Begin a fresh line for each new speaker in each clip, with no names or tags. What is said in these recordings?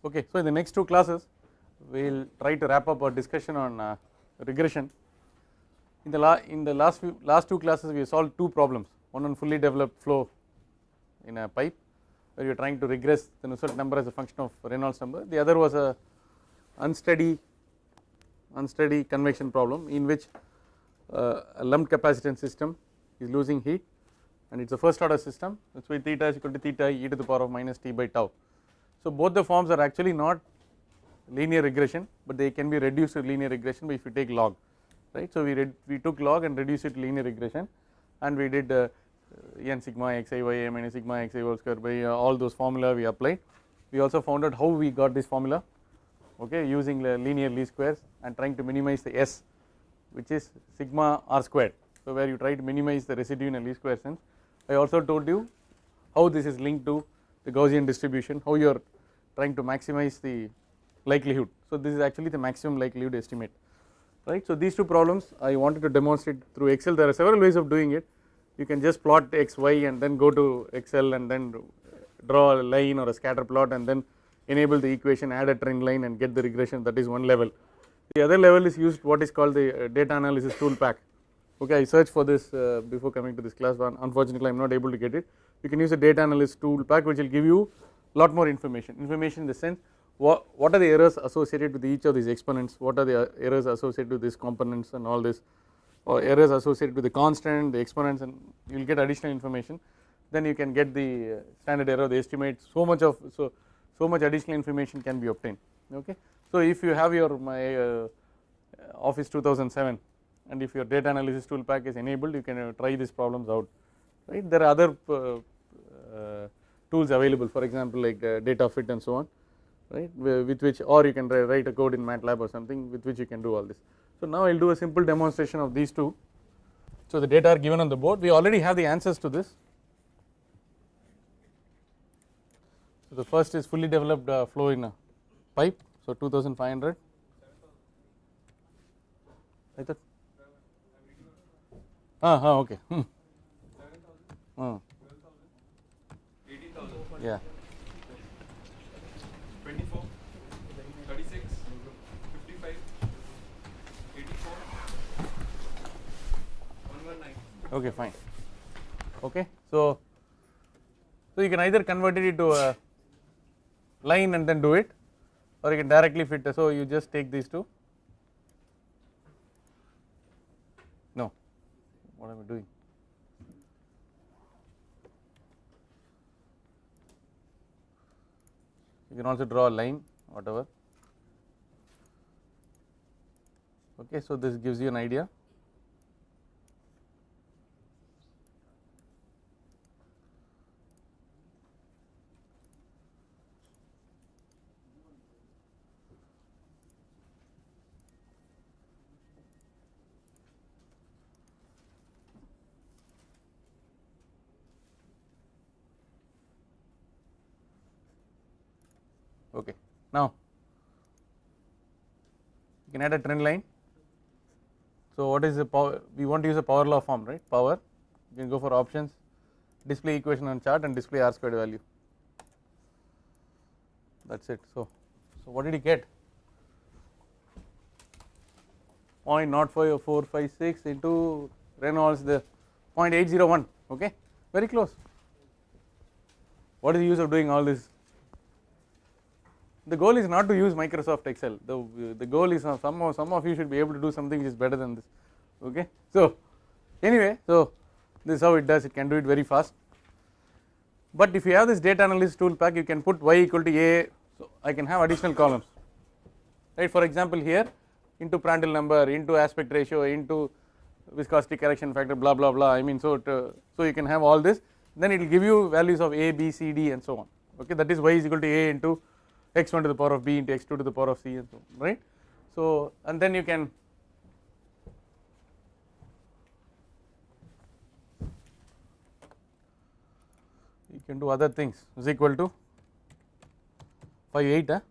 Okay, so in the next two classes we will try to wrap up our discussion on regression. In the last two classes we have solved two problems, one on fully developed flow in a pipe where you are trying to regress the Nusselt number as a function of Reynolds number, the other was a unsteady convection problem in which a lumped capacitance system is losing heat and it is a first order system, that is why theta is equal to theta e to the power of minus t by tau. So both the forms are actually not linear regression, but they can be reduced to linear regression by if you take log, right. So we took log and reduced it to linear regression and we did n sigma xi y minus sigma xi whole square by all those formula we applied. We also found out how we got this formula, okay, using the linear least squares and trying to minimize the s, which is sigma r squared. So where you try to minimize the residue in a least square sense. I also told you how this is linked to the Gaussian distribution, how you are trying to maximize the likelihood. So this is actually the maximum likelihood estimate, right. So these two problems I wanted to demonstrate through Excel. There are several ways of doing it. You can just plot x, y and then go to Excel and then draw a line or a scatter plot and then enable the equation, add a trend line and get the regression. That is one level. The other level is used what is called the data analysis tool pack. Okay, I searched for this before coming to this class, but unfortunately I am not able to get it. You can use a data analysis tool pack which will give you a lot more information in the sense what are the errors associated with each of these exponents, what are the errors associated with these components and all this, or errors associated with the constant, the exponents, and you will get additional information. Then you can get the standard error, the estimate, so much additional information can be obtained. Okay, so if you have your Office 2007 and if your data analysis tool pack is enabled, you can try these problems out, right. There are other tools available, for example like data fit and so on, right, with which, or you can write a code in MATLAB or something with which you can do all this. So now I will do a simple demonstration of these two. So the data are given on the board, we already have the answers to this. So the first is fully developed flow in a pipe, so 2500. I thought okay.
18,000.
Yeah.
24, 36, 55, 84, 119.
Okay, fine. Okay, so you can either convert it into a line and then do it, or you can directly fit. So you just take these two. No, what am I doing? You can also draw a line, whatever. Okay, so this gives you an idea. Okay, now you can add a trend line. So what is the power? We want to use a power law form, right? Power, you can go for options, display equation on chart and display r squared value. That is it. So what did he get? 0.05456 into Reynolds, the 0.801, okay, very close. What is the use of doing all this? The goal is not to use Microsoft Excel. The goal is some of you should be able to do something which is better than this. Okay. So anyway, so this is how it does. It can do it very fast. But if you have this data analysis tool pack, you can put y equal to a. So I can have additional columns, right? For example, here into Prandtl number, into aspect ratio, into viscosity correction factor, blah blah blah. I mean, so you can have all this. Then it will give you values of a, b, c, d, and so on. Okay, that is y is equal to a into x1 to the power of b into x2 to the power of c and so on, right. So and then you can do other things. Is equal to 58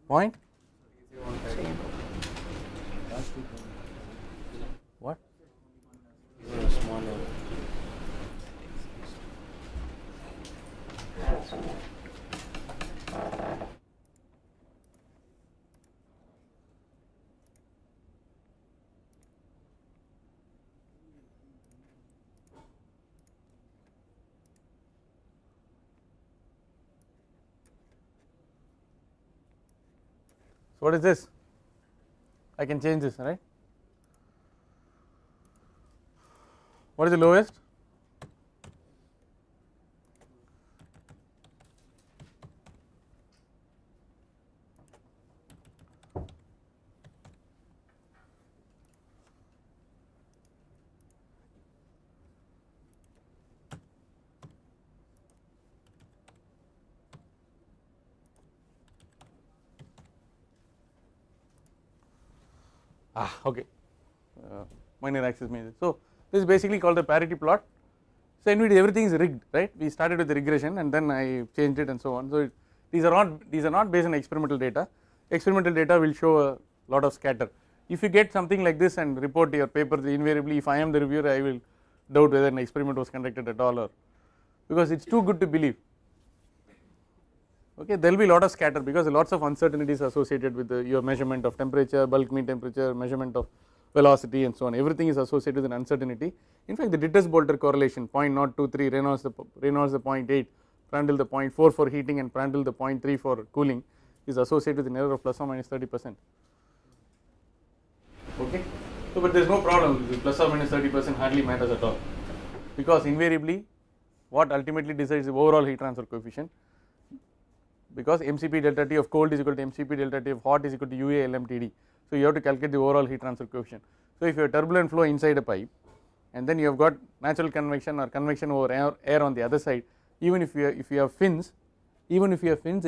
point what So what is this? I can change this, right? What is the lowest? Okay, minor axis measure. So this is basically called the parity plot. So in which everything is rigged, right? We started with the regression and then I changed it and so on. So these are not based on experimental data. Experimental data will show a lot of scatter. If you get something like this and report your paper, invariably if I am the reviewer, I will doubt whether an experiment was conducted at all, or because it's too good to believe. Okay, there will be a lot of scatter because lots of uncertainties associated with your measurement of temperature, bulk mean temperature, measurement of velocity and so on. Everything is associated with an uncertainty. In fact, the Dittus-Boelter correlation 0.023, Reynolds the 0.8, Prandtl the 0.4 for heating and Prandtl the 0.3 for cooling is associated with an error of plus or minus 30%. Okay, so but there is no problem. The plus or minus 30% hardly matters at all, because invariably what ultimately decides the overall heat transfer coefficient, because mCp delta T of cold is equal to mCp delta T of hot is equal to UA LMTD. So you have to calculate the overall heat transfer coefficient. So if you have turbulent flow inside a pipe and then you have got natural convection or convection over air on the other side, even if you have fins, the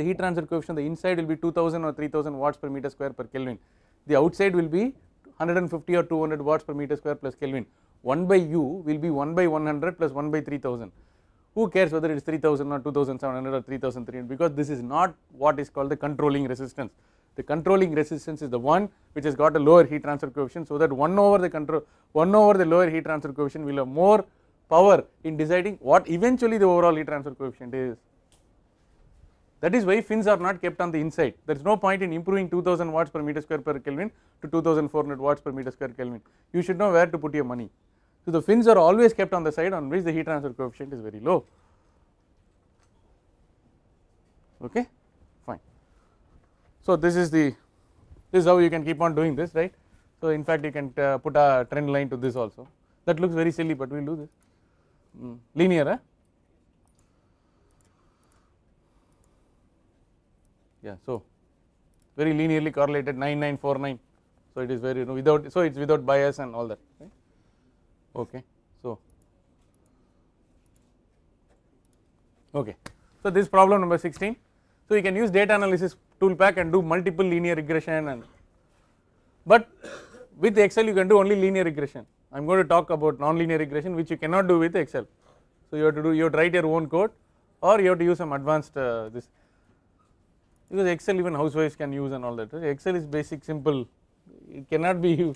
heat transfer coefficient the inside will be 2000 or 3000 watts per meter square per Kelvin. The outside will be 150 or 200 watts per meter square plus Kelvin. 1 by U will be 1 by 100 plus 1 by 3000. Who cares whether it is 3000 or 2700 or 3300, because this is not what is called the controlling resistance. The controlling resistance is the one which has got a lower heat transfer coefficient, so that 1 over the lower heat transfer coefficient will have more power in deciding what eventually the overall heat transfer coefficient is. That is why fins are not kept on the inside. There is no point in improving 2000 watts per meter square per Kelvin to 2400 watts per meter square Kelvin. You should know where to put your money. So the fins are always kept on the side on which the heat transfer coefficient is very low. Okay, fine. So this is how you can keep on doing this, right? So in fact you can put a trend line to this also. That looks very silly, but we will do this. Linear, huh? Yeah, so very linearly correlated 9949. So it is very it's without bias and all that, right? Okay, so this is problem number 16. So you can use data analysis tool pack and do multiple linear regression, but with Excel you can do only linear regression. I am going to talk about non-linear regression, which you cannot do with Excel. So you have to write your own code, or you have to use some advanced this, because Excel even housewives can use and all that. Excel is basic, simple. It cannot be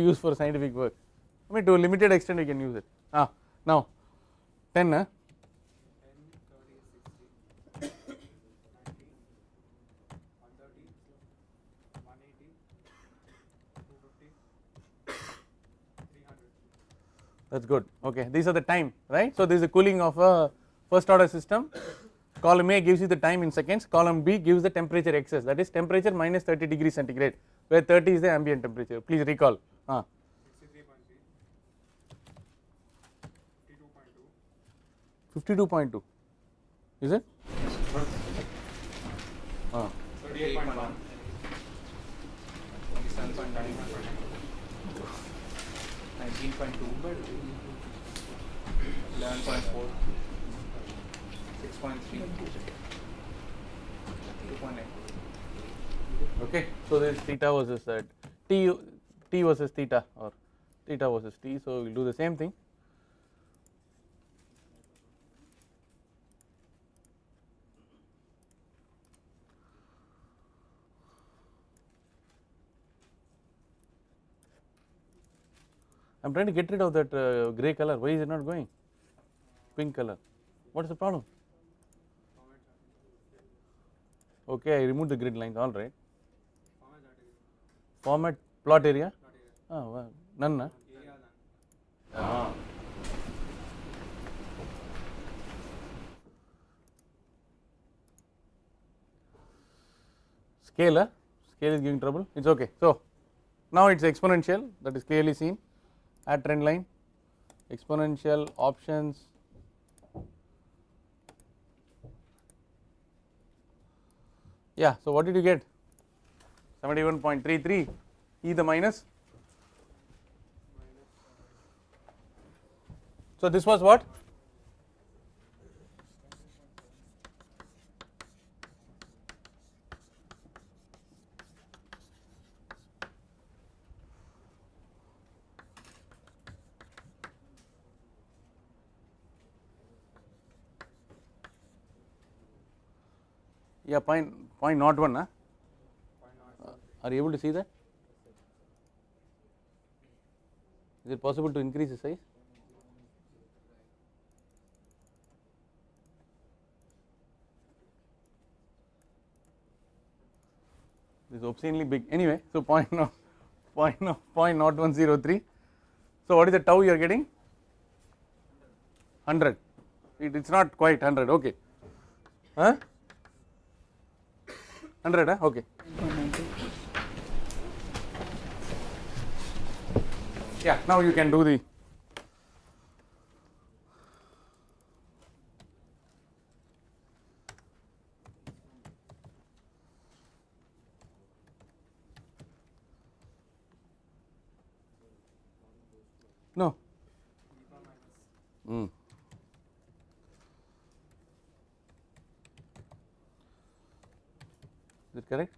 used for scientific work. I mean, to a limited extent you can use it. Now 10,
10, 30, 60, 90, 130, 180, 250, 300.
That's good. Okay, these are the time, right? So this is the cooling of a first order system. Column A gives you the time in seconds, column B gives the temperature excess, that is temperature minus 30 degrees centigrade, where 30 is the ambient temperature. Please recall. 52.2, is it?
38.1, 19.2, 11.4, 6.3, 2.8.
Okay, so there is theta versus t versus theta, or theta versus t. So we will do the same thing. I am trying to get rid of that grey color. Why is it not going? Pink color. What is the problem? Okay, I removed the grid lines. All right. Format plot area. Well, none. Scale. Scale is giving trouble, it is okay. So now it is exponential, that is clearly seen at trend line, exponential options. Yeah, so what did you get? 71.33 e the minus. So this was what? Yeah, point not one, huh? Are you able to see that? Is it possible to increase the size? This is obscenely big. Anyway, so point not 103. So what is the tau you are getting? 100. It's not quite 100. Okay. Huh? 100. Huh? Okay. Yeah. Now you can do the. No. Is it correct?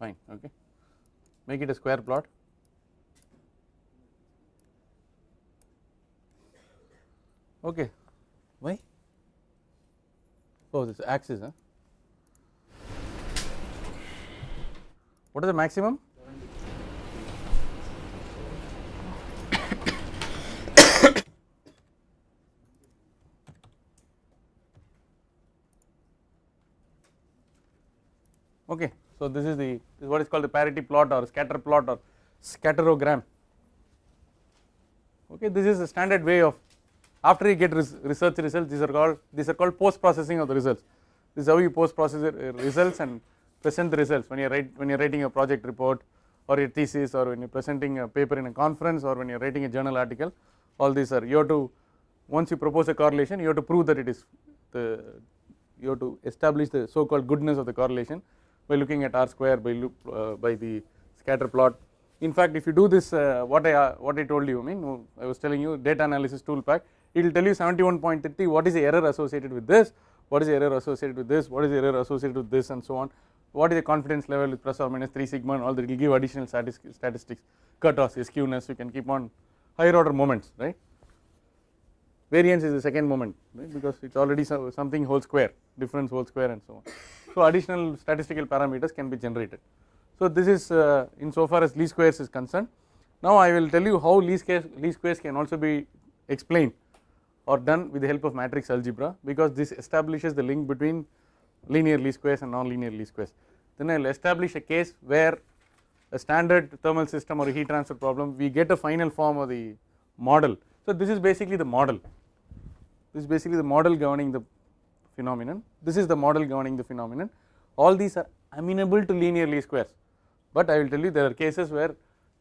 Fine. Okay. Make it a square plot. Okay. Why? Oh, this axis, huh? What is the maximum? Okay. So this is what is called the parity plot or scatter plot or scatterogram. Okay, this is a standard way of, after you get research results, these are called post processing of the results. This is how you post process results and present the results when you are writing a project report or a thesis, or when you are presenting a paper in a conference, or when you are writing a journal article. All these are, you have to, once you propose a correlation, you have to prove that it is you have to establish the so called goodness of the correlation by looking at R square, by the scatter plot. In fact, if you do this, what I told you, I was telling you data analysis tool pack, it will tell you 71.30 what is the error associated with this, what is the error associated with this, what is the error associated with this, and so on. What is the confidence level with plus or minus 3 sigma and all that. It will give additional statistics, cutoffs, skewness. You can keep on higher order moments, right? Variance is the second moment, right? Because it's already something whole square, difference whole square, and so on. So additional statistical parameters can be generated. So this is insofar as least squares is concerned. Now I will tell you how least squares can also be explained or done with the help of matrix algebra, because this establishes the link between linear least squares and non-linear least squares. Then I will establish a case where a standard thermal system or a heat transfer problem, we get a final form of the model. So this is basically the model. This is basically the model governing the phenomenon. This is the model governing the phenomenon. All these are amenable to linear least squares, but I will tell you there are cases where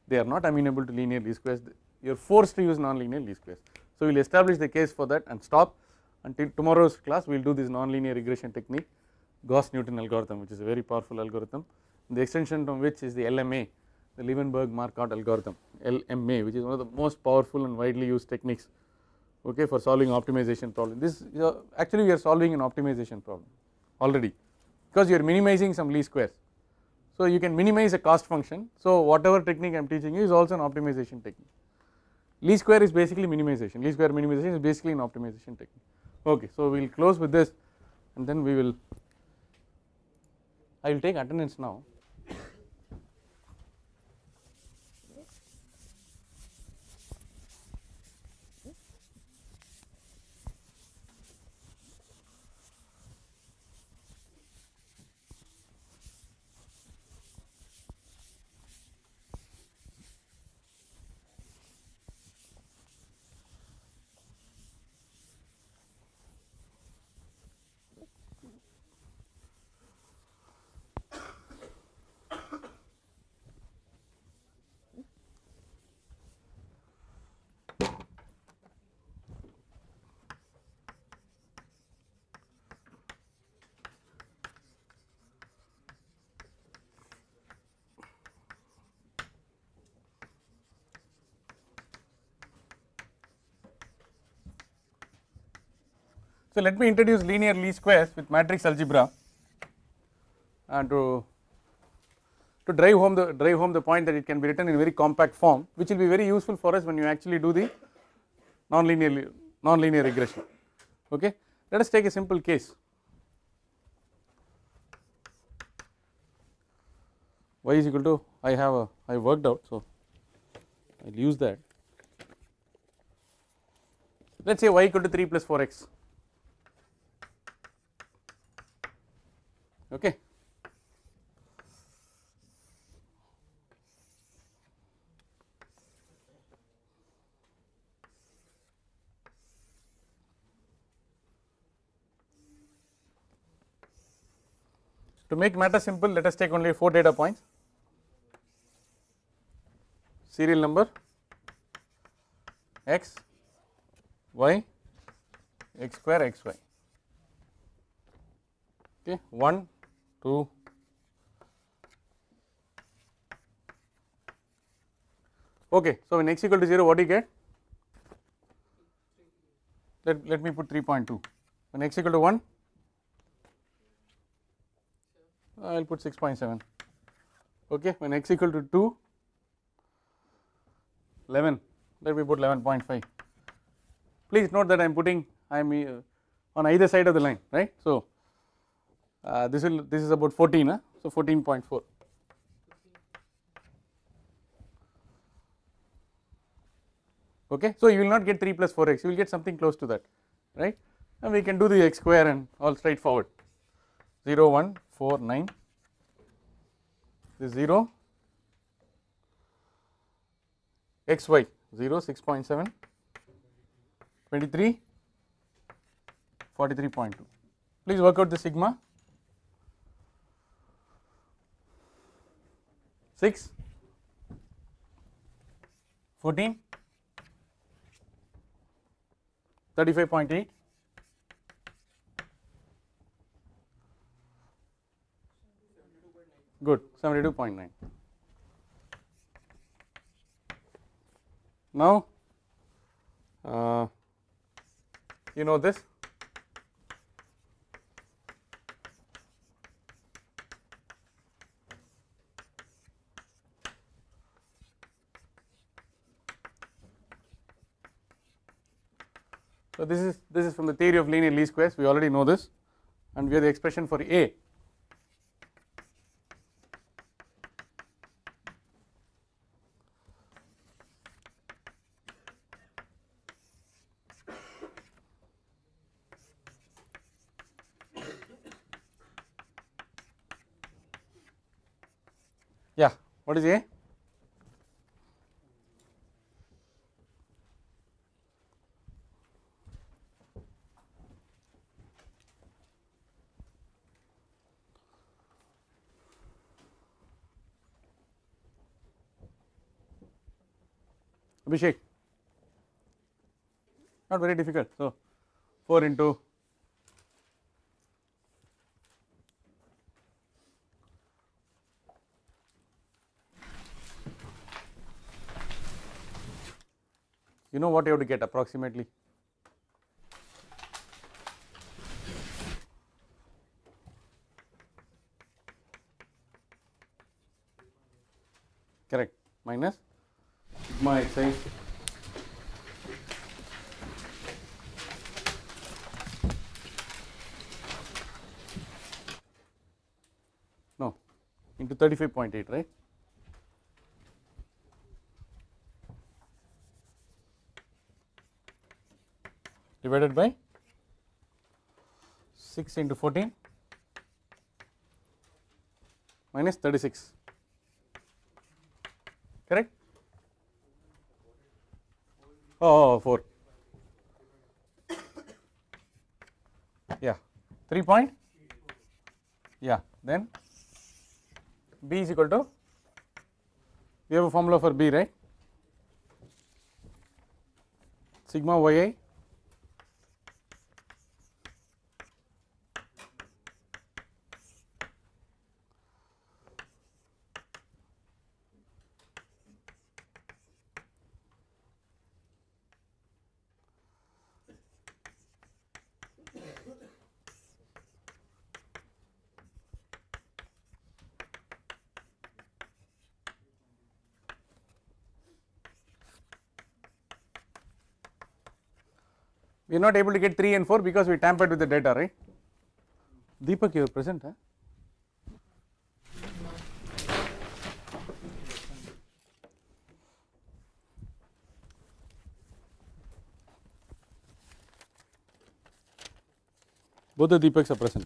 they are not amenable to linear least squares. You are forced to use non-linear least squares. So we will establish the case for that and stop. Until tomorrow's class, we will do this non-linear regression technique, Gauss-Newton algorithm, which is a very powerful algorithm. The extension from which is the LMA, the Liebenberg-Marquardt algorithm, LMA, which is one of the most powerful and widely used techniques, okay, for solving optimization problem. This actually we are solving an optimization problem already, because you are minimizing some least squares. So you can minimize a cost function. So whatever technique I am teaching you is also an optimization technique. Least square is basically minimization. Least square minimization is basically an optimization technique. Okay, so we will close with this, and then we will. I will take attendance now. So let me introduce linear least squares with matrix algebra and to drive home the point that it can be written in a very compact form, which will be very useful for us when you actually do the nonlinear regression. Okay, let us take a simple case. Y is equal to, I worked out, so I will use that. Let us say y equal to 3 plus 4x. Okay. To make matter simple, let us take only 4 data points. Serial number x, y, x square, x y. Okay, 1, 2. Okay, so when x equal to 0, what do you get? Let me put 3.2. When x equal to 1, I will put 6.7. Okay, when x equal to 2, 11, let me put 11.5. Please note that I am on either side of the line, right. So this is about 14, so 14.4. Okay, so you will not get 3 plus 4x, you will get something close to that, right, and we can do the x square and all straightforward. 0, 1, 4, 9, this 0, x y 0, 6.7, 23, 43.2. Please work out the sigma. 6, 14, 35.8, good, 72.9. Now you know this. So this is from the theory of linear least squares, we already know this, and we have the expression for A. Yeah, what is A? Abhishek, not very difficult. So 4 into you know what you have to get approximately. Correct, minus sigma xi no into 35.8, right. Divided by 6 into 14 minus 36, correct. Oh, 4, yeah, 3 point, yeah, then B is equal to, we have a formula for B, right, sigma yi we are not able to get 3 and 4 because we tampered with the data, right? Deepak, you are present, huh? Both the Deepaks are present.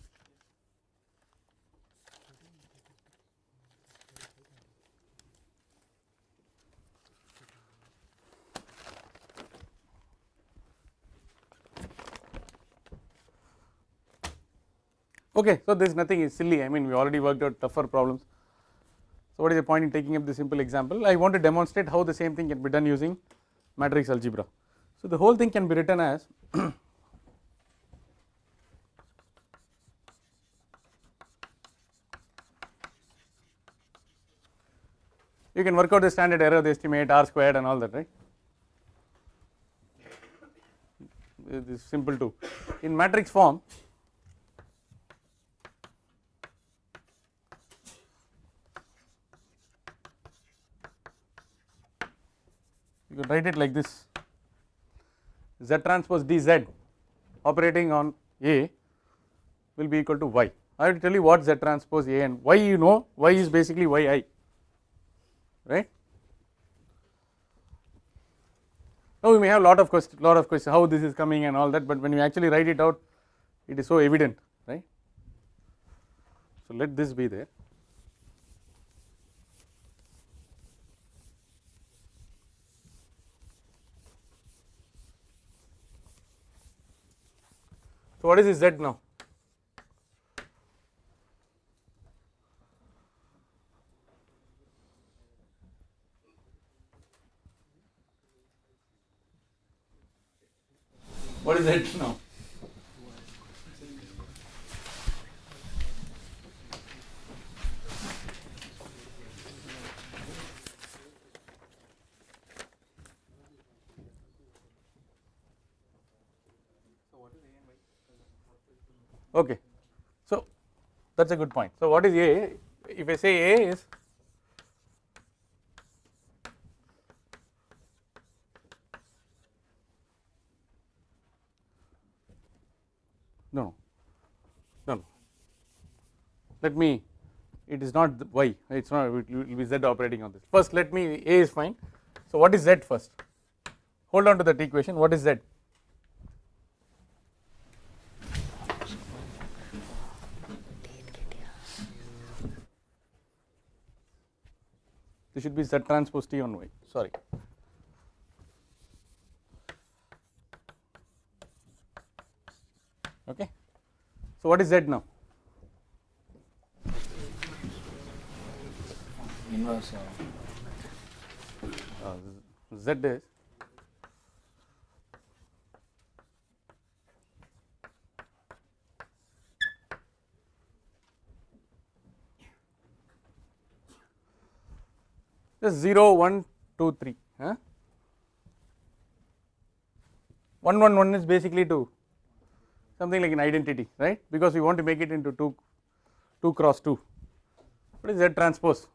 Okay, so this nothing is silly. I mean, we already worked out tougher problems. So what is the point in taking up this simple example? I want to demonstrate how the same thing can be done using matrix algebra. So the whole thing can be written as you can work out the standard error, the estimate, R squared and all that, right? It is simple too. In matrix form, you can write it like this: Z transpose dz operating on A will be equal to Y. I have to tell you what Z transpose A and Y, you know, Y is basically Yi, right? Now we may have lot of questions how this is coming and all that, but when you actually write it out, it is so evident, right? So let this be there. So what is this Z now? What is Z now? Okay, so that is a good point. So what is A? If I say A is no, let me, it is not Y, it is not, it will be Z operating on this. First let me, A is fine. So what is Z first? Hold on to that equation. What is Z? This should be Z transpose T on Y, sorry. Okay. So what is Z now?
Inverse.
Z is just 0, 1, 2, 3. 1, 1, 1 is basically to something like an identity, right? Because we want to make it into 2 cross 2. What is Z transpose?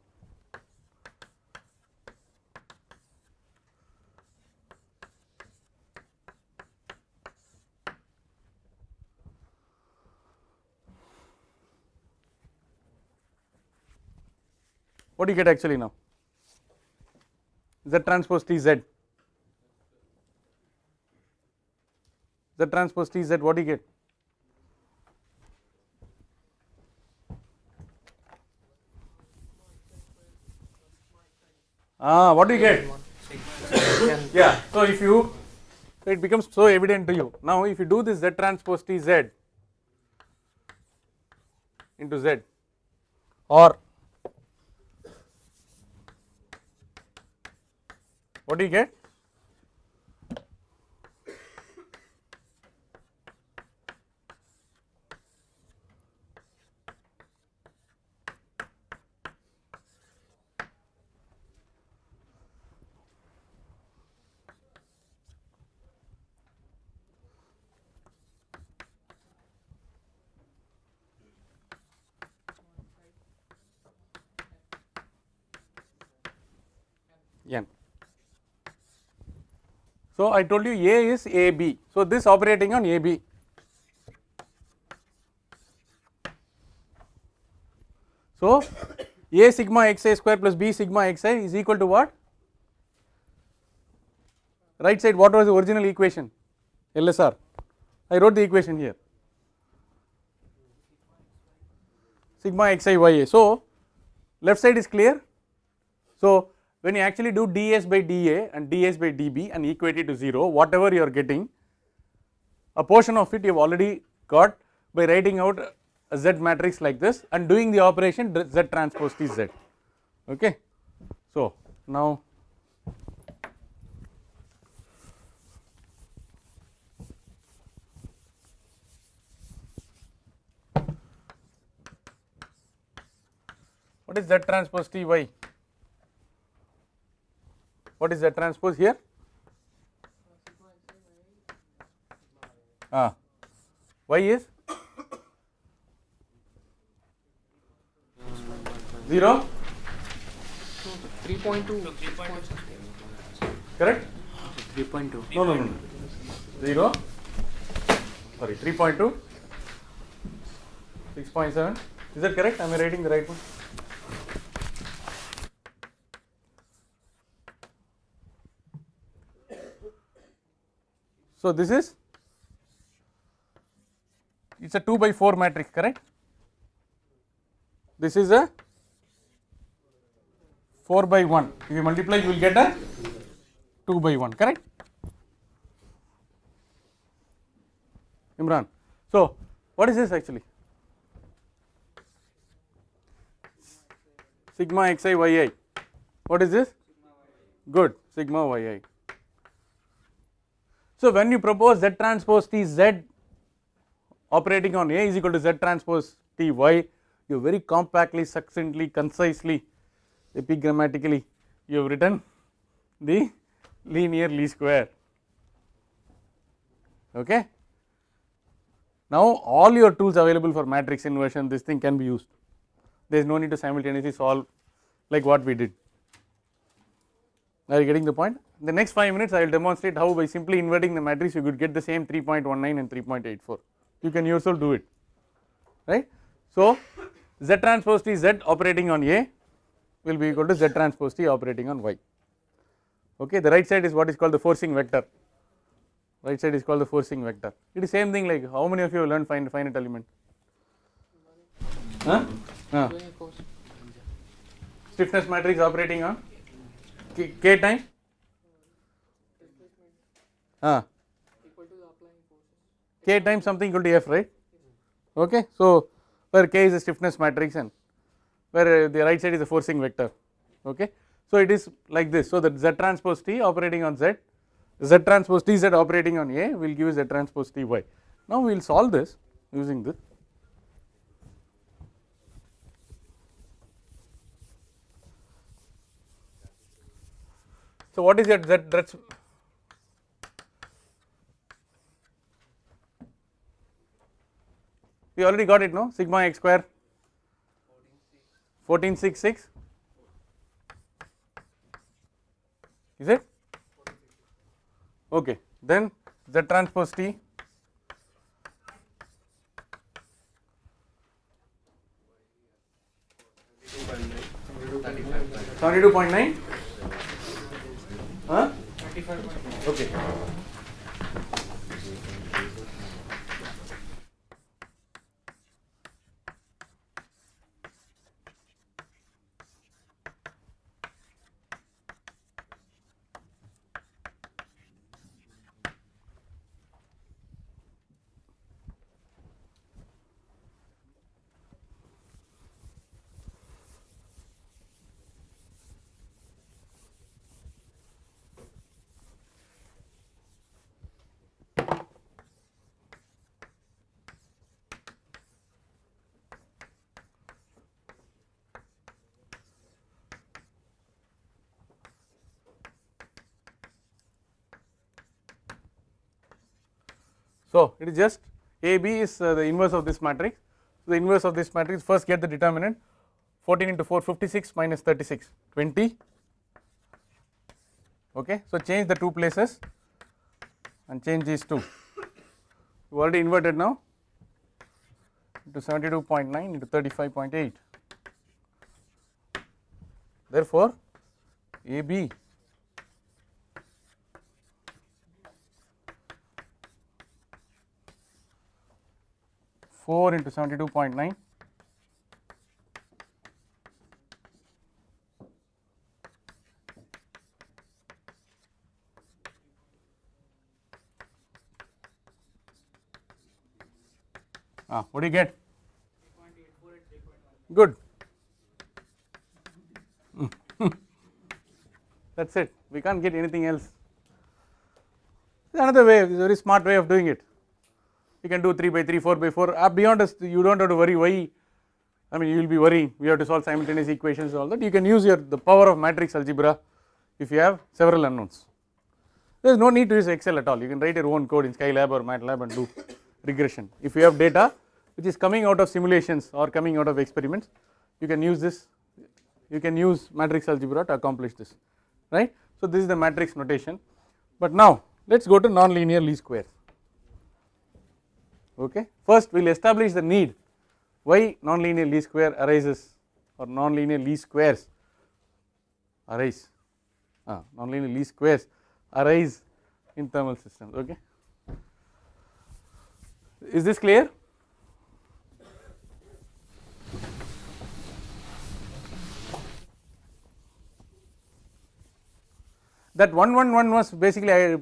What do you get actually now? Z transpose T Z. Z transpose T Z, what do you get? What do you get? Yeah, so if you, so it becomes so evident to you. Now if you do this Z transpose T Z into Z, or what do you get? N. So I told you A is AB, so this operating on AB. So A sigma xi square plus B sigma xi is equal to what? Right side, what was the original equation? LSR. I wrote the equation here. Sigma xi ya. So left side is clear. So when you actually do ds by dA and ds by dB and equate it to 0, whatever you are getting, a portion of it you have already got by writing out a Z matrix like this and doing the operation Z transpose T Z. Okay. So now what is Z transpose T Y? What is Z transpose here? Y is 0,
3.2.
correct?
3.2.
No, 0, sorry, 3.2, 6.7, is that correct? Am I writing the right one? So this is, it's a 2 by 4 matrix, correct? This is a 4 by 1, if you multiply you will get a 2 by 1, correct? Imran, so what is this actually? Sigma xi yi, what is this? Good, sigma yi. So when you propose Z transpose T Z operating on A is equal to Z transpose T Y, you very compactly, succinctly, concisely, epigrammatically you have written the linear least square. Okay. Now all your tools available for matrix inversion, this thing can be used. There is no need to simultaneously solve like what we did. Are you getting the point? In the next 5 minutes I will demonstrate how by simply inverting the matrix you could get the same 3.19 and 3.84. You can yourself do it, right. So Z transpose T Z operating on A will be equal to Z transpose T operating on Y. Okay, the right side is what is called the forcing vector. Right side is called the forcing vector. It is same thing, like how many of you have learned finite element? Stiffness matrix operating on K time? K times something equal to F, right? Okay, so where K is a stiffness matrix and where the right side is a forcing vector. Okay, so it is like this. So that Z transpose T operating on Z, Z transpose T Z operating on A will give you Z transpose T Y. Now we will solve this using this. So what is your Z? That's we already got it, no? Sigma x square 1466, is it? Okay, then Z transpose T 72.9, huh? Okay. So it is just AB is the inverse of this matrix. So the inverse of this matrix, first get the determinant, 14 into 4 56 minus 36 20. Okay, so change the two places, and change these two. You already inverted now into 72.9 into 35.8. Therefore, AB (4 into 72.9) what do you get? Good. That's it. We can't get anything else. Another way, it's a very smart way of doing it. You can do 3 by 3, 4 by 4. Beyond this, you don't have to worry why. I mean, you will be worrying. We have to solve simultaneous equations and all that. You can use the power of matrix algebra if you have several unknowns. There is no need to use Excel at all. You can write your own code in Skylab or MATLAB and do regression. If you have data which is coming out of simulations or coming out of experiments, you can use this. You can use matrix algebra to accomplish this, right? So this is the matrix notation. But now let us go to nonlinear least squares. Okay. First we will establish the need why nonlinear least square arises or nonlinear least squares arise. Nonlinear least squares arise in thermal systems. Okay. Is this clear? That 1 1 1 was basically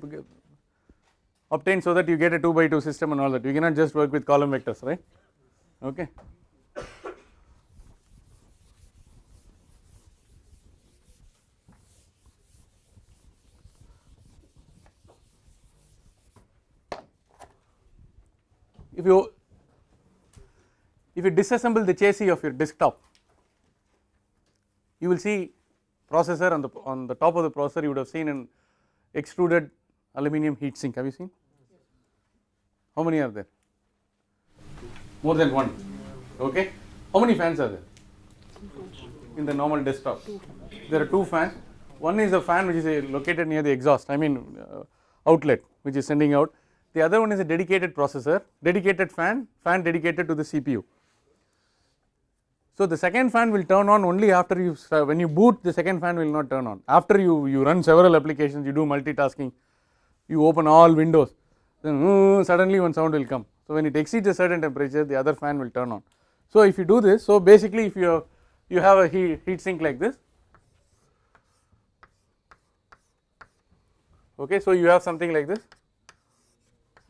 obtained so that you get a 2 by 2 system and all that. You cannot just work with column vectors, right? Okay. If you disassemble the chassis of your desktop, you will see processor on the top of the processor. You would have seen an extruded aluminum heat sink. Have you seen? How many are there? More than one. Okay. How many fans are there in the normal desktop? There are 2 fans. One is a fan which is located near the exhaust, I mean outlet, which is sending out. The other one is a dedicated processor, dedicated fan dedicated to the CPU. So the second fan will turn on only after when you boot, the second fan will not turn on. After you run several applications, you do multitasking, you open all windows, then suddenly one sound will come. So when it exceeds a certain temperature, the other fan will turn on. So if you do this, so basically if you have a heat sink like this, okay, so you have something like this.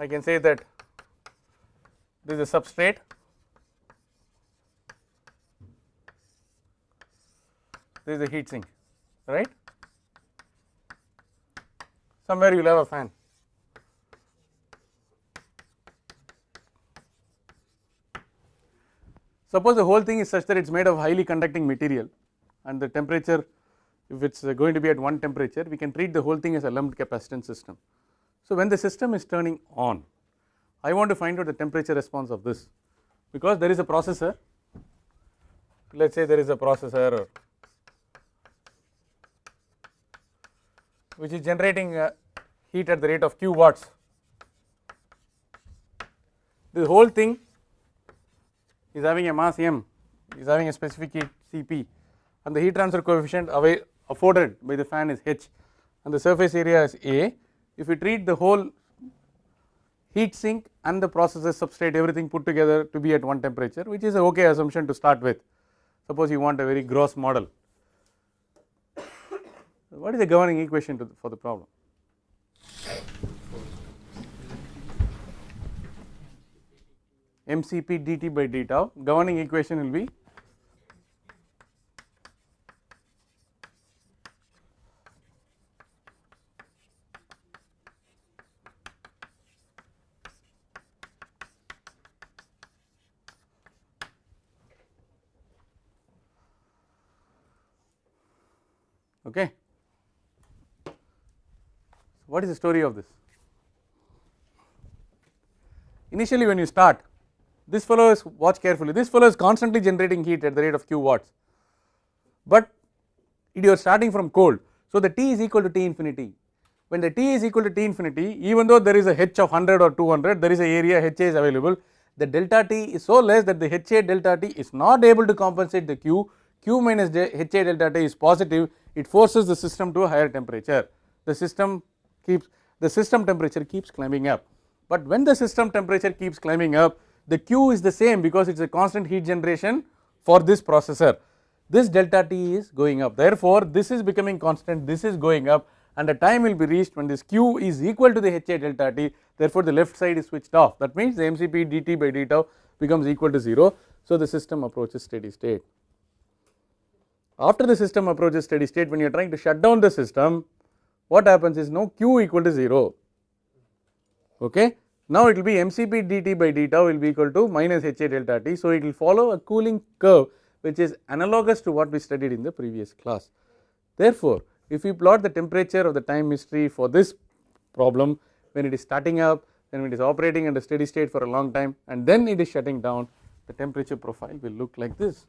I can say that this is a substrate, this is a heat sink, right? Somewhere you will have a fan. Suppose the whole thing is such that it is made of highly conducting material and the temperature, if it is going to be at one temperature, we can treat the whole thing as a lumped capacitance system. So when the system is turning on, I want to find out the temperature response of this, because there is a processor, let us say there is a processor which is generating heat at the rate of q watts. The whole thing is having a mass m, is having a specific heat Cp, and the heat transfer coefficient afforded by the fan is h, and the surface area is A. If we treat the whole heat sink and the processor, substrate, everything put together to be at one temperature, which is an okay assumption to start with. Suppose you want a very gross model. What is the governing equation for the problem? mCp dt by d tau. Governing equation will be okay. What is the story of this? Initially when you start, this fellow is, watch carefully, this fellow is constantly generating heat at the rate of q watts, but you are starting from cold. So the T is equal to T infinity. when the t is equal to t infinity, even though there is a h of 100 or 200, there is a area HA is available, the delta t is so less that the HA delta t is not able to compensate the Q, Q minus HA delta t is positive, it forces the system to a higher temperature. The system temperature keeps climbing up, but when the system temperature keeps climbing up, the Q is the same because it is a constant heat generation for this processor. This delta t is going up, therefore this is becoming constant, this is going up, and a time will be reached when this Q is equal to the HA delta t, therefore the left side is switched off. That means the MCP dt by d tau becomes equal to 0, so the system approaches steady state. After the system approaches steady state, when you are trying to shut down the system, what happens is now Q equal to 0, okay. Now it will be MCP dt by d tau will be equal to minus HA delta t, so it will follow a cooling curve which is analogous to what we studied in the previous class. Therefore, if we plot the temperature of the time history for this problem, when it is starting up, then when it is operating under steady state for a long time, and then it is shutting down, the temperature profile will look like this.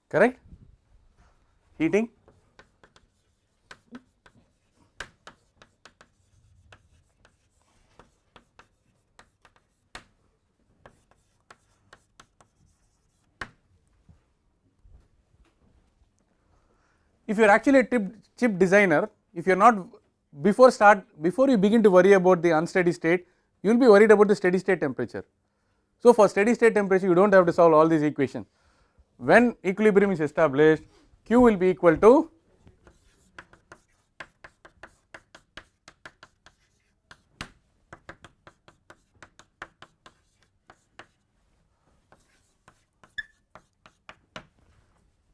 Correct? Heating. If you are actually a chip designer, if you are not before you begin to worry about the unsteady state, you will be worried about the steady state temperature. So for steady state temperature, you do not have to solve all these equations. When equilibrium is established, Q will be equal to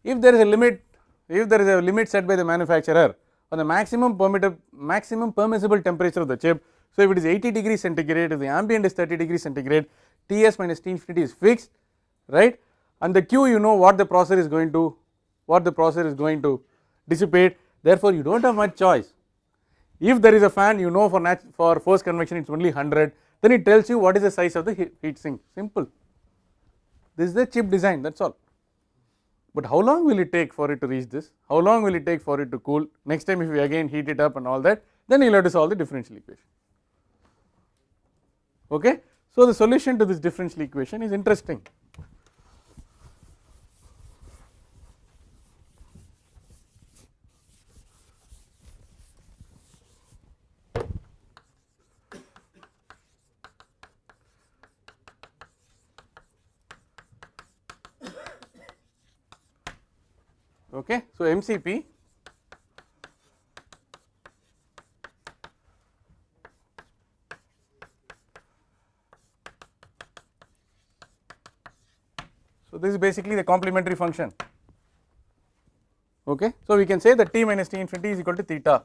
if there is a limit set by the manufacturer on the maximum permissible temperature of the chip. So if it is 80 degrees centigrade, if the ambient is 30 degrees centigrade, Ts minus T infinity is fixed, right, and the Q, you know what the processor is going to dissipate, therefore you do not have much choice. If there is a fan, you know for forced convection it is only 100, then it tells you what is the size of the heat sink, simple. This is the chip design, that is all. But how long will it take for it to reach this? How long will it take for it to cool? Next time if we again heat it up and all that, then you will have to solve the differential equation. Okay? So the solution to this differential equation is interesting. Okay, so MCP so this is basically the complementary function. Okay, so we can say that T minus T infinity is equal to theta.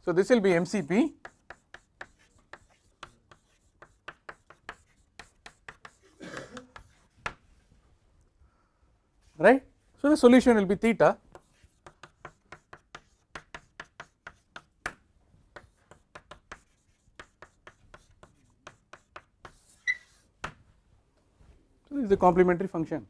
So this will be MCP right. So the solution will be theta. So this is the complementary function.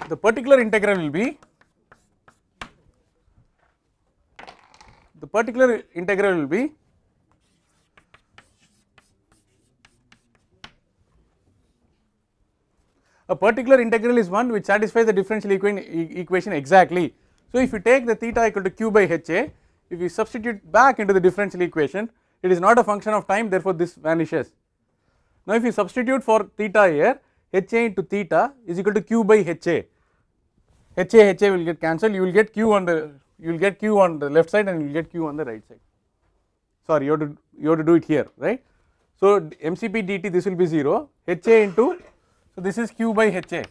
The particular integral will be a particular integral is one which satisfies the differential equation exactly. So if you take the theta equal to Q by HA, if you substitute back into the differential equation, it is not a function of time, therefore this vanishes. Now if you substitute for theta here, HA into theta is equal to Q by HA. HA will get cancelled, you will get Q on the left side and you will get Q on the right side. Sorry, you have to do it here, right. So MCP dt, this will be 0, HA into, so this is Q by HA,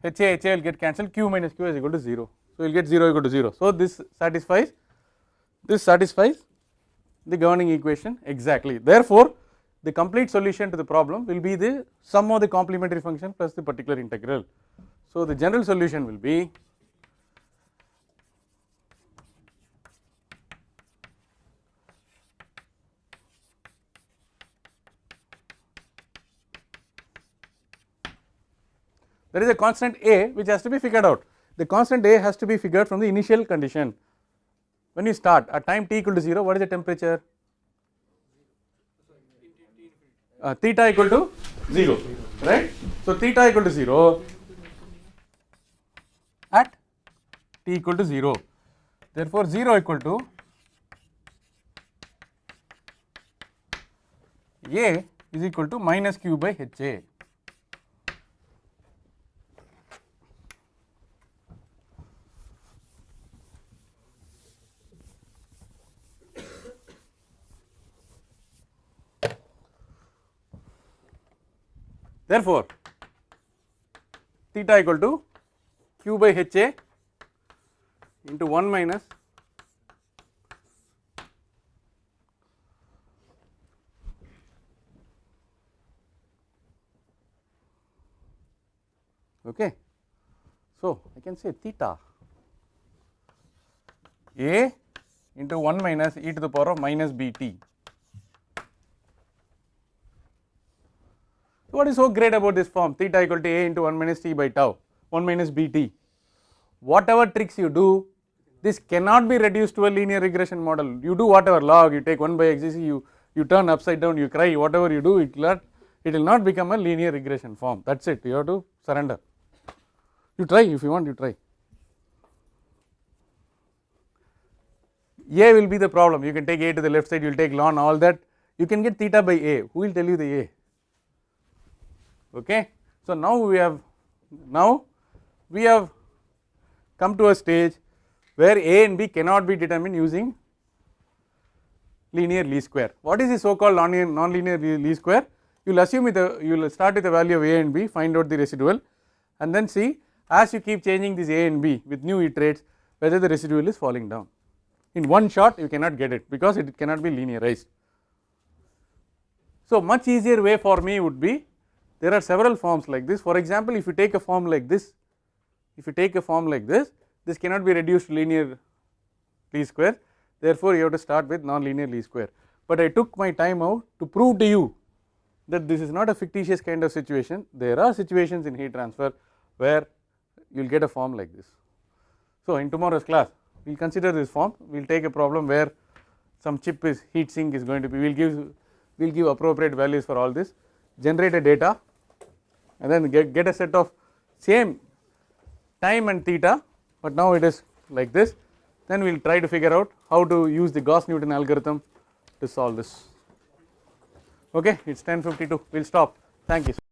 HA will get cancelled, Q minus Q is equal to 0, so you will get 0 equal to 0. So this satisfies the governing equation exactly. Therefore, the complete solution to the problem will be the sum of the complementary function plus the particular integral. So, the general solution will be there is a constant A which has to be figured out. The constant A has to be figured from the initial condition. When you start at time t equal to 0, what is the temperature? Theta equal to 0, right. So, theta equal to 0 at t equal to 0. Therefore, 0 equal to A is equal to minus q by HA. Therefore, theta equal to q by HA into 1 minus okay. So, I can say theta A into 1 minus e to the power of minus bt. So, what is so great about this form theta equal to A into 1 minus t by tau 1 minus bt? Whatever tricks you do, this cannot be reduced to a linear regression model. You do whatever log, you take 1 by xc, you turn upside down, you cry, whatever you do, it will not become a linear regression form. That is it, you have to surrender. You try, if you want, you try. A will be the problem. You can take A to the left side, you will take ln all that. You can get theta by A. Who will tell you the A? Okay. So, now we have come to a stage where A and B cannot be determined using linear least square. What is the so called non-linear least square? You will assume you will start with the value of A and B, find out the residual, and then see as you keep changing this A and B with new iterates whether the residual is falling down. In one shot you cannot get it because it cannot be linearized. So, much easier way for me would be, there are several forms like this. For example, if you take a form like this, this cannot be reduced to linear least square, therefore, you have to start with non-linear least square. But I took my time out to prove to you that this is not a fictitious kind of situation. There are situations in heat transfer where you will get a form like this. So, in tomorrow's class, we will consider this form, we will take a problem where some chip is heat sink is going to be, we will give appropriate values for all this, generate a data and then get a set of same time and theta, but now it is like this. Then we will try to figure out how to use the Gauss-Newton algorithm to solve this. Okay, it is 10:52, we will stop. Thank you.